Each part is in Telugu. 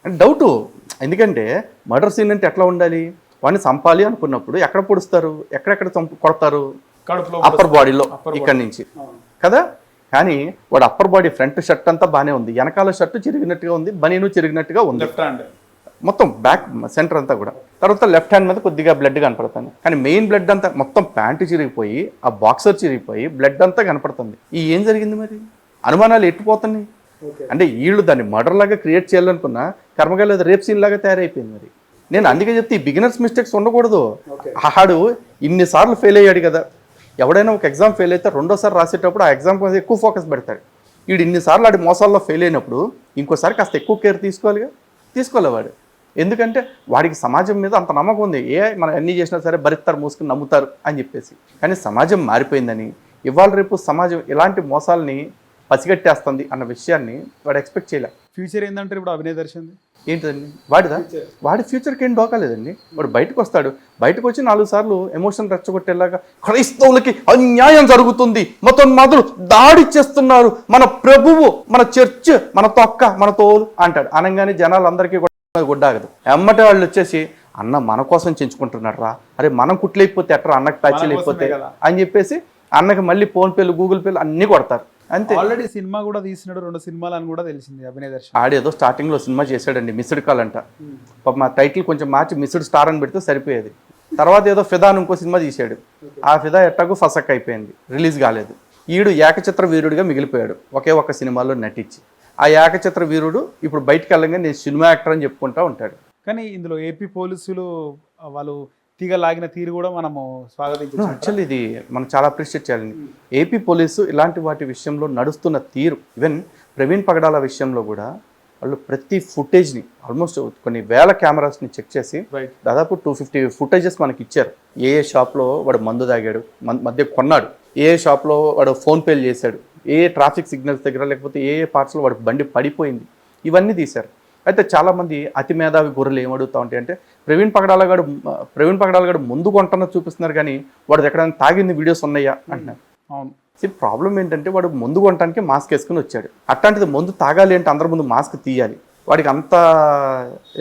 అంటే డౌటు. ఎందుకంటే మర్డర్ సీన్ అంటే ఎట్లా ఉండాలి? వాడిని చంపాలి అనుకున్నప్పుడు ఎక్కడ పొడుస్తారు, ఎక్కడెక్కడ కొడతారు? అప్పర్ బాడీలో, ఇక్కడి నుంచి కదా. కానీ వాడు అప్పర్ బాడీ ఫ్రంట్ షర్ట్ అంతా బాగానే ఉంది, వెనకాల షర్టు చిరిగినట్టుగా ఉంది, బనీను చిరిగినట్టుగా ఉంది, మొత్తం బ్యాక్ సెంటర్ అంతా కూడా. తర్వాత లెఫ్ట్ హ్యాండ్ మీద కొద్దిగా బ్లడ్ కనపడుతుంది, కానీ మెయిన్ బ్లడ్ అంతా మొత్తం ప్యాంటు చిరిగిపోయి ఆ బాక్సర్ చిరిగిపోయి బ్లడ్ అంతా కనపడుతుంది. ఏం జరిగింది మరి? అనుమానాలు ఎట్టిపోతున్నాయి. అంటే వీళ్ళు దాన్ని మర్డర్ లాగా క్రియేట్ చేయాలనుకున్నా కర్మగా లేదా రేప్ సీన్ లాగా తయారైపోయింది. మరి నేను అందుకే చెప్తే ఈ బిగినర్స్ మిస్టేక్స్ ఉండకూడదు. ఆడు ఇన్నిసార్లు ఫెయిల్ అయ్యాడు కదా. ఎవడైనా ఒక ఎగ్జామ్ ఫెయిల్ అయితే రెండోసారి రాసేటప్పుడు ఆ ఎగ్జామ్ మీద ఎక్కువ ఫోకస్ పెడతాడు. వీడు ఇన్నిసార్లు ఆడి మోసాల్లో ఫెయిల్ అయినప్పుడు ఇంకోసారి కాస్త ఎక్కువ కేర్ తీసుకోవాలి వాడు. ఎందుకంటే వాడికి సమాజం మీద అంత నమ్మకం ఉంది, మనం అన్నీ చేసినా సరే భరిస్తారు, మూసుకుని నమ్ముతారు అని చెప్పేసి. కానీ సమాజం మారిపోయిందని, ఇవాళ రేపు సమాజం ఇలాంటి మోసాలని పసిగట్టేస్తుంది అన్న విషయాన్ని వాడు ఎక్స్పెక్ట్ చేయలే. ఫ్యూచర్ ఏంటంటే ఇప్పుడు అభినయ్ దర్శన్ ఏంటిదండి వాడి ఫ్యూచర్కి ఏం డోకాలేదండి. వాడు బయటకు వస్తాడు, బయటకు వచ్చి 4 సార్లు ఎమోషన్ రెచ్చగొట్టేలాగా క్రైస్తవులకి అన్యాయం జరుగుతుంది, మతోన్మాదులు దాడి చేస్తున్నారు, మన ప్రభువు, మన చర్చ్, మన తొక్క, మన తోలు అంటాడు. అనగానే జనాలు అందరికీ గుడ్డాగదు. ఎమ్మటే వాళ్ళు వచ్చేసి అన్న మన కోసం చెంచుకుంటున్నాడు రా, అరే మనం కుట్లైపోతే ఎట్రా అన్నకి టచ్లు అయిపోతే అని చెప్పేసి అన్నకి మళ్ళీ ఫోన్ పేలు, గూగుల్ పేలు అన్నీ కొడతారు. అంతే. ఆల్రెడీ సినిమా కూడా తీసినాడు, 2 సినిమాలు అని కూడా తెలిసింది అభినయ్ దర్శన్. ఆడేదో స్టార్టింగ్ లో సినిమా చేశాడండి, మిస్డ్ కాల్ అంట. మా టైటిల్ కొంచెం మార్చి మిస్డ్ స్టార్ అని పెడితే సరిపోయేది. తర్వాత ఏదో ఫిదా అని ఇంకో సినిమా తీశాడు, ఆ ఫిదా ఎట్టాకు ఫసక్ అయిపోయింది, రిలీజ్ కాలేదు. ఈడు ఏకచిత్ర వీరుడిగా మిగిలిపోయాడు ఒకే ఒక్క సినిమాలో నటించి. ఆ ఏకచిత్ర వీరుడు ఇప్పుడు బయటకు వెళ్ళగా నేను సినిమా యాక్టర్ అని చెప్పుకుంటా ఉంటాడు. కానీ ఇందులో ఏపీ పోలీసులు వాళ్ళు తీగ లాగిన తీరు కూడా మనము స్వాగతించాలి. యాక్చువల్లీ ఇది మనం చాలా అప్రిషియేట్ చేయాలండి. ఏపీ పోలీసు ఇలాంటి వాటి విషయంలో నడుస్తున్న తీరు, ఈవెన్ ప్రవీణ్ పగడాల విషయంలో కూడా వాళ్ళు ప్రతి ఫుటేజ్ని ఆల్మోస్ట్ కొన్ని వేల కెమెరాస్ని చెక్ చేసి దాదాపు 250 ఫుటేజెస్ మనకి ఇచ్చారు. ఏ షాప్లో వాడు మందు తాగాడు, మధ్య కొన్నాడు, ఏ షాప్లో వాడు ఫోన్పేలు చేశాడు, ఏ ట్రాఫిక్ సిగ్నల్స్ దగ్గర లేకపోతే ఏ పార్ట్స్లో వాడు బండి పడిపోయింది, ఇవన్నీ తీశారు. అయితే చాలామంది అతి మేధావి గొర్రెలు ఏమడుగుతూ ఉంటాయి అంటే ప్రవీణ్ పగడాల గారు ముందు కొంటన్న చూపిస్తున్నారు కానీ వాడు ఎక్కడైనా తాగింది వీడియోస్ ఉన్నాయా అంటున్నారు. అవును, ప్రాబ్లం ఏంటంటే వాడు ముందు కొనడానికి మాస్క్ వేసుకుని వచ్చాడు. అట్లాంటిది ముందు తాగాలి అంటే అందరి ముందు మాస్క్ తీయాలి. వాడికి అంత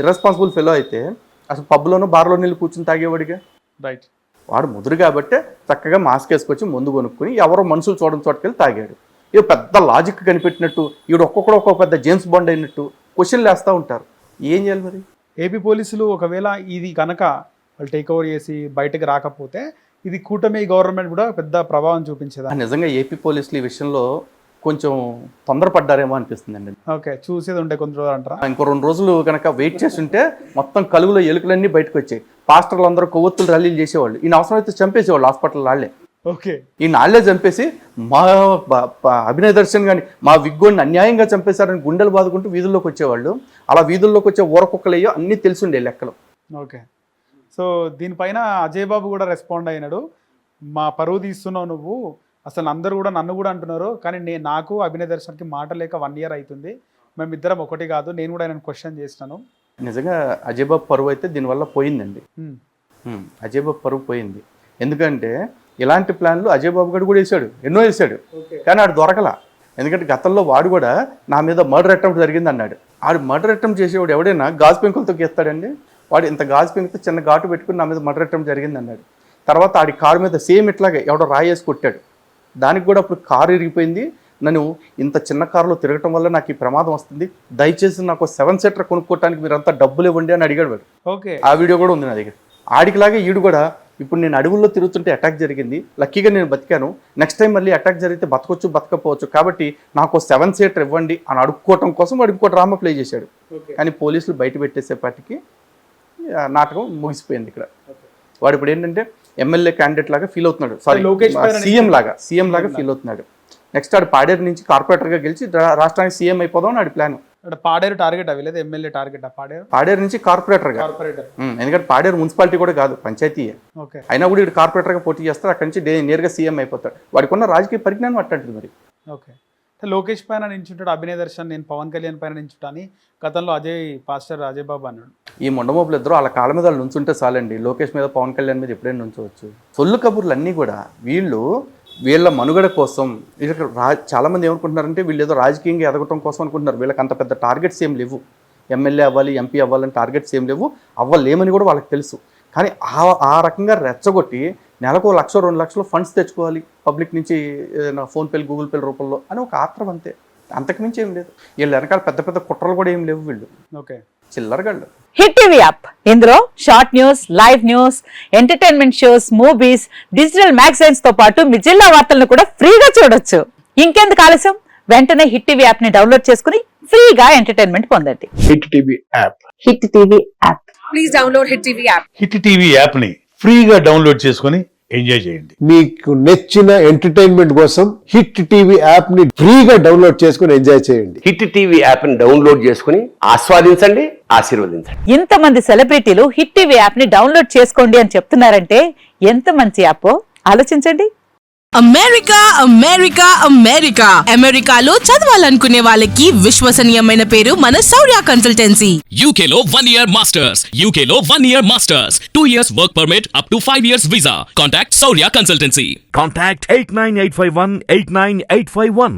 ఇర్రెస్పాన్సిబుల్ ఫెలో అయితే అసలు పబ్లోనూ బార్లో నీళ్ళు కూర్చుని తాగేవాడిగా. రైట్. వాడు ముదురు కాబట్టి చక్కగా మాస్క్ వేసుకొచ్చి ముందు కొనుక్కుని ఎవరో మనుషులు చూడని చోటుకెళ్ళి తాగాడు. ఇక పెద్ద లాజిక్ కనిపెట్టినట్టు ఈడు ఒక్కొక్క పెద్ద జేమ్స్ బాండ్ అయినట్టు క్వశ్చన్లు వేస్తూ ఉంటారు. ఏం చేయాలి మరి? ఏపీ పోలీసులు ఒకవేళ ఇది కనుక వాళ్ళు టేక్ ఓవర్ చేసి బయటకు రాకపోతే ఇది కూటమి గవర్నమెంట్ కూడా పెద్ద ప్రభావం చూపించేదా? నిజంగా ఏపీ పోలీసులు ఈ విషయంలో కొంచెం తొందరపడ్డారేమో అనిపిస్తుందండి. ఓకే, చూసేది ఉంటే కొంత రోజులు అంటారా? ఇంకో 2 రోజులు కనుక వెయిట్ చేస్తుంటే మొత్తం కలుగులో ఎలుకలన్నీ బయటకు వచ్చాయి. పాస్టర్లు అందరూ కొవ్వొత్తులు ర్యాలీలు చేసేవాళ్ళు, ఈ అవసరం అయితే చంపేసేవాళ్ళు హాస్పిటల్ వాళ్ళే. ఓకే, ఈ నాళ్లే చంపేసి మా అభినయ్ దర్శన్ కానీ మా విగ్గోడిని అన్యాయంగా చంపేశారని గుండెలు బాదుకుంటూ వీధుల్లోకి వచ్చేవాళ్ళు. అలా వీధుల్లోకి వచ్చే ఊరకుక్కలయ్యో అన్నీ తెలిసిండే లెక్కలు. ఓకే, సో దీనిపైన అజయ్ బాబు కూడా రెస్పాండ్ అయినాడు. మా పరువు తీస్తున్నావు నువ్వు, అసలు అందరూ కూడా నన్ను కూడా అంటున్నారు, కానీ నాకు అభినయ్ దర్శన్కి మాట లేక 1 year అవుతుంది, మేమిద్దరం ఒకటి కాదు, నేను కూడా ఆయన క్వశ్చన్ చేసినాను. నిజంగా అజయ్ బాబు పరువు అయితే దీనివల్ల పోయిందండి. అజయ్ బాబు పరువు పోయింది. ఎందుకంటే ఇలాంటి ప్లాన్లు అజయ్ బాబు గారు కూడా ఎన్నో వేసాడు, కానీ ఆడు దొరకలా. ఎందుకంటే గతంలో వాడు కూడా నా మీద మర్డర్ అటెంప్ట్ జరిగింది అన్నాడు. ఆడు మర్డర్ అటెంప్ట్ చేసేవాడు ఎవడైనా గాజు పెంకులతో గీస్తాడండి. వాడు ఇంత గాజు పెంకుతో చిన్న ఘాటు పెట్టుకుని నా మీద మర్డర్ అటెంప్ట్ జరిగింది అన్నాడు. తర్వాత ఆడి కారు మీద సేమ్ ఇట్లాగే ఎవడో రాయేసి కొట్టాడు. దానికి కూడా అప్పుడు కారు ఇరిగిపోయింది. నన్ను ఇంత చిన్న కారులో తిరగటం వల్ల నాకు ఈ ప్రమాదం వస్తుంది, దయచేసి నాకు 7 seater కొనుక్కోవడానికి మీరు అంతా డబ్బులు ఇవ్వండి అని అడిగాడు వాడు. ఓకే, ఆ వీడియో కూడా ఉంది నా దగ్గర. ఆడికిలాగే ఈడు కూడా ఇప్పుడు నేను అడవుల్లో తిరుగుతుంటే అటాక్ జరిగింది, లక్కీగా నేను బతికాను, నెక్స్ట్ టైం మళ్ళీ అటాక్ జరిగితే బతకొచ్చు బతకపోవచ్చు, కాబట్టి నాకు 7 seater ఇవ్వండి అని అడుక్కోవటం కోసం వాడు ఇంకో డ్రామా ప్లే చేశాడు. కానీ పోలీసులు బయట పెట్టేసేపాటికి నాటకం ముగిసిపోయింది. ఇక్కడ వాడు ఇప్పుడు ఏంటంటే ఎమ్మెల్యే క్యాండిడేట్ లాగా ఫీల్ అవుతున్నాడు, సారీ సీఎం లాగా ఫీల్ అవుతున్నాడు. నెక్స్ట్ ఆడు పాడేరు నుంచి కార్పొరేటర్గా గెలిచి రాష్ట్రానికి సీఎం అయిపోదాం అని ఆడి ప్లాన్. పాడేరు టార్గెట్ అవి లేదా ఎమ్మెల్యే టార్గెట్? పాడేరు నుంచి కార్పొరేటర్గా, ఎందుకంటే పాడేరు మున్సిపాలిటీ కూడా కాదు, పంచాయతీ. అయినా కూడా ఇటు కార్పొరేటర్గా పోటీ చేస్తాడు, అక్కడి నుంచి నేరుగా సీఎం అయిపోతాడు. వాడికి ఉన్న రాజకీయ పరిజ్ఞానం అట్టంటుంది మరి. ఓకే, లోకేష్ పైన నించుంటాడు అభినయ్ దర్శన్, నేను పవన్ కళ్యాణ్ పైన నించుంటాను గతంలో పాస్టర్ అజయ్ బాబు అన్నాడు. ఈ మొండమోపులు ఇద్దరు వాళ్ళ కాళ్ళ మీద వాళ్ళు నుంచుంటే చాలండి, లోకేష్ మీద పవన్ కళ్యాణ్ మీద ఎప్పుడైనా నుంచోవచ్చు. సొల్లు కబుర్లు అన్నీ కూడా వీళ్ళ మనుగడ కోసం. చాలామంది ఏమనుకుంటున్నారంటే వీళ్ళు ఏదో రాజకీయంగా ఎదగటం కోసం అనుకుంటున్నారు. వీళ్ళకి అంత పెద్ద టార్గెట్స్ ఏం లేవు. ఎమ్మెల్యే అవ్వాలి, ఎంపీ అవ్వాలని టార్గెట్స్ ఏం లేవు, అవ్వలేమని కూడా వాళ్ళకి తెలుసు. కానీ ఆ రకంగా రెచ్చగొట్టి నెలకు 1 లక్ష 2 లక్షలు ఫండ్స్ తెచ్చుకోవాలి పబ్లిక్ నుంచి, ఫోన్పే గూగుల్ పే రూపంలో అని ఒక ఆత్రం అంతే, అంతకుమించి ఏం లేదు. వీళ్ళు వెనకాల పెద్ద పెద్ద కుట్రలు కూడా ఏం లేవు, వీళ్ళు ఓకే చిల్లరగాళ్ళు. హిట్ టీవీ యాప్, ఇందులో short news, live news, entertainment shows, movies, digital magazines తో పాటు మీ జిల్లా వార్తలను కూడా ఫ్రీగా చూడొచ్చు. ఇంకెందుకు ఆలస్యం, వెంటనే హిట్ టీవీ యాప్ ని డౌన్లోడ్ చేసుకుని ఫ్రీగా ఎంటర్టైన్మెంట్ పొందండి. Hit TV app. Hit TV app. Please download Hit TV app. Hit TV app ని ఫ్రీగా డౌన్లోడ్ చేసుకొని ఎంజాయ్ చేయండి. మీకు నచ్చిన ఎంటర్టైన్మెంట్ కోసం హిట్ టీవీ యాప్ ని ఫ్రీగా డౌన్లోడ్ చేసుకుని ఎంజాయ్ చేయండి. హిట్ టీవీ యాప్ ని డౌన్లోడ్ చేసుకుని ఆస్వాదించండి, ఆశీర్వదించండి. ఇంతమంది సెలబ్రిటీలు హిట్ టీవీ యాప్ ని డౌన్లోడ్ చేసుకోండి అని చెప్తున్నారంటే ఎంత మంచి యాప్ ఆలోచించండి. అమెరికా అమెరికా అమెరికా అమెరికాలో చదవాలనుకునే వాళ్ళకి విశ్వసనీయమైన పేరు మన శౌర్య consultancy. UK Law 1 Year Masters. UK Law 1 Year Masters. 2 years work permit up to 5 years visa. Contact Saurya Consultancy. Contact 89851 89851.